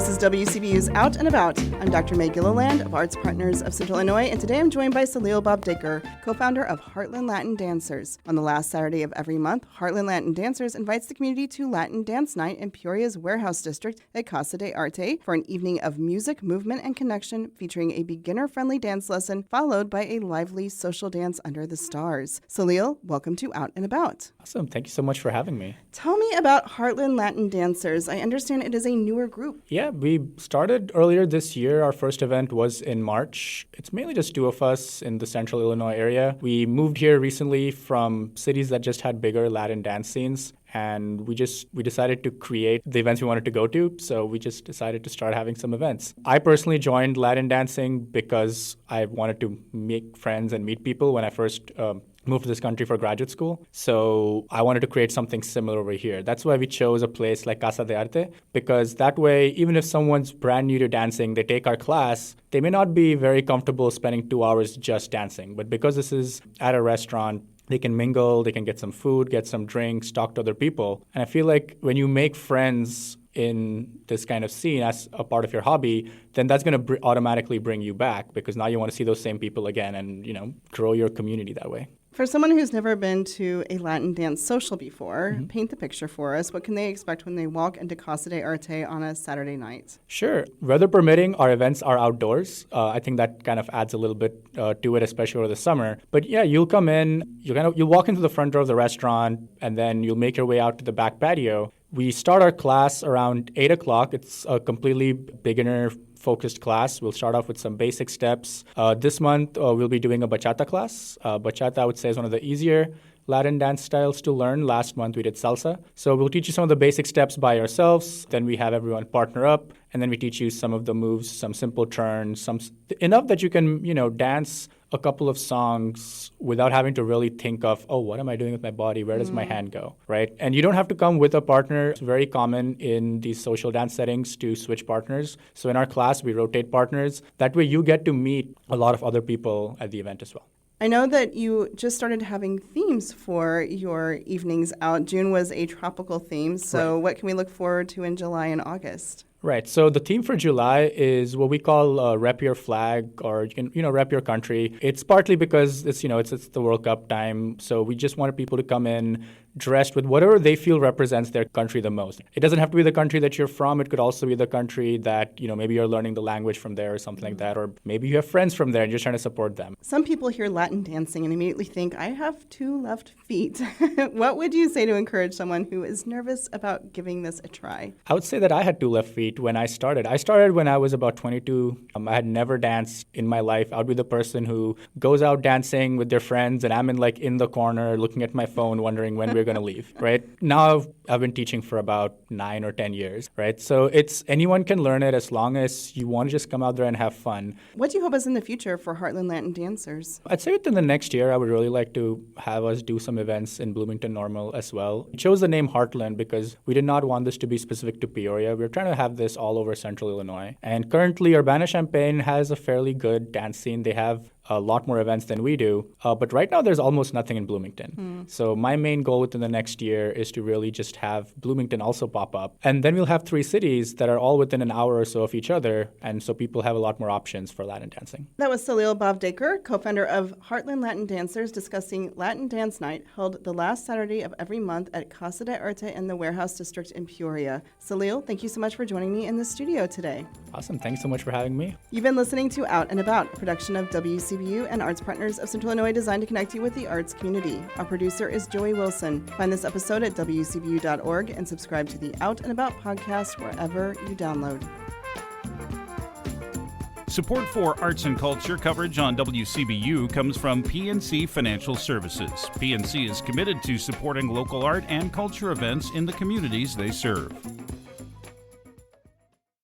This is WCBU's Out and About. I'm Dr. May Gilliland of ArtsPartners of Central Illinois, and today I'm joined by Salil Bavdekar, co-founder of Heartland Latin Dancers. On the last Saturday of every month, Heartland Latin Dancers invites the community to Latin Dance Night in Peoria's Warehouse District at Casa de Arte for an evening of music, movement, and connection featuring a beginner-friendly dance lesson followed by a lively social dance under the stars. Salil, welcome to Out and About. Awesome. Thank you so much for having me. Tell me about Heartland Latin Dancers. I understand it is a newer group. Yeah, we started earlier this year. Our first event was in March. It's mainly just two of us in the central Illinois area. We moved here recently from cities that just had bigger Latin dance scenes. And we decided to create the events we wanted to go to, so we just decided to start having some events. I personally joined Latin dancing because I wanted to make friends and meet people when I first moved to this country for graduate school. So I wanted to create something similar over here. That's why we chose a place like Casa de Arte, because that way, even if someone's brand new to dancing, they take our class, they may not be very comfortable spending 2 hours just dancing. But because this is at a restaurant, they can mingle, they can get some food, get some drinks, talk to other people. And I feel like when you make friends in this kind of scene as a part of your hobby, then that's going to automatically bring you back, because now you want to see those same people again and, grow your community that way. For someone who's never been to a Latin dance social before, paint the picture for us. What can they expect when they walk into Casa de Arte on a Saturday night? Sure. Weather permitting, our events are outdoors. I think that kind of adds a little bit to it, especially over the summer. But yeah, you'll come in, you'll walk into the front door of the restaurant, and then you'll make your way out to the back patio. We start our class around 8 o'clock. It's a completely beginner-focused class. We'll start off with some basic steps. This month, we'll be doing a bachata class. Bachata, I would say, is one of the easier Latin dance styles to learn. Last month, we did salsa. So we'll teach you some of the basic steps by ourselves. Then we have everyone partner up. And then we teach you some of the moves, some simple turns, enough that you can, dance a couple of songs without having to really think of, what am I doing with my body? Where does my hand go, right? And you don't have to come with a partner. It's very common in these social dance settings to switch partners. So in our class, we rotate partners. That way you get to meet a lot of other people at the event as well. I know that you just started having themes for your evenings out. June was a tropical theme, so What can we look forward to in July and August? Right. So the theme for July is what we call rep your flag, or you can, rep your country. It's partly because it's the World Cup time. So we just wanted people to come in dressed with whatever they feel represents their country the most. It doesn't have to be the country that you're from. It could also be the country that, maybe you're learning the language from there or something like that. Or maybe you have friends from there and you're trying to support them. Some people hear Latin dancing and immediately think, I have 2 left feet. What would you say to encourage someone who is nervous about giving this a try? I would say that I had 2 left feet when I started. I started when I was about 22. I had never danced in my life. I would be the person who goes out dancing with their friends, and I'm in the corner looking at my phone wondering when we're going to leave, right? Now I've been teaching for about 9 or 10 years, right? So anyone can learn it as long as you want to just come out there and have fun. What do you hope is in the future for Heartland Latin Dancers? I'd say within the next year, I would really like to have us do some events in Bloomington Normal as well. We chose the name Heartland because we did not want this to be specific to Peoria. We're trying to have this all over central Illinois. And currently, Urbana-Champaign has a fairly good dance scene. They have a lot more events than we do. But right now, there's almost nothing in Bloomington. So my main goal within the next year is to really just have Bloomington also pop up. And then we'll have 3 cities that are all within an hour or so of each other. And so people have a lot more options for Latin dancing. That was Salil Bavdekar, co-founder of Heartland Latin Dancers, discussing Latin Dance Night, held the last Saturday of every month at Casa de Arte in the Warehouse District in Peoria. Salil, thank you so much for joining me in the studio today. Awesome. Thanks so much for having me. You've been listening to Out and About, a production of WCBU and ArtsPartners of Central Illinois, designed to connect you with the arts community. Our producer is Joey Wilson. Find this episode at WCBU.org and subscribe to the Out and About podcast wherever you download. Support for arts and culture coverage on WCBU comes from PNC Financial Services. PNC is committed to supporting local art and culture events in the communities they serve.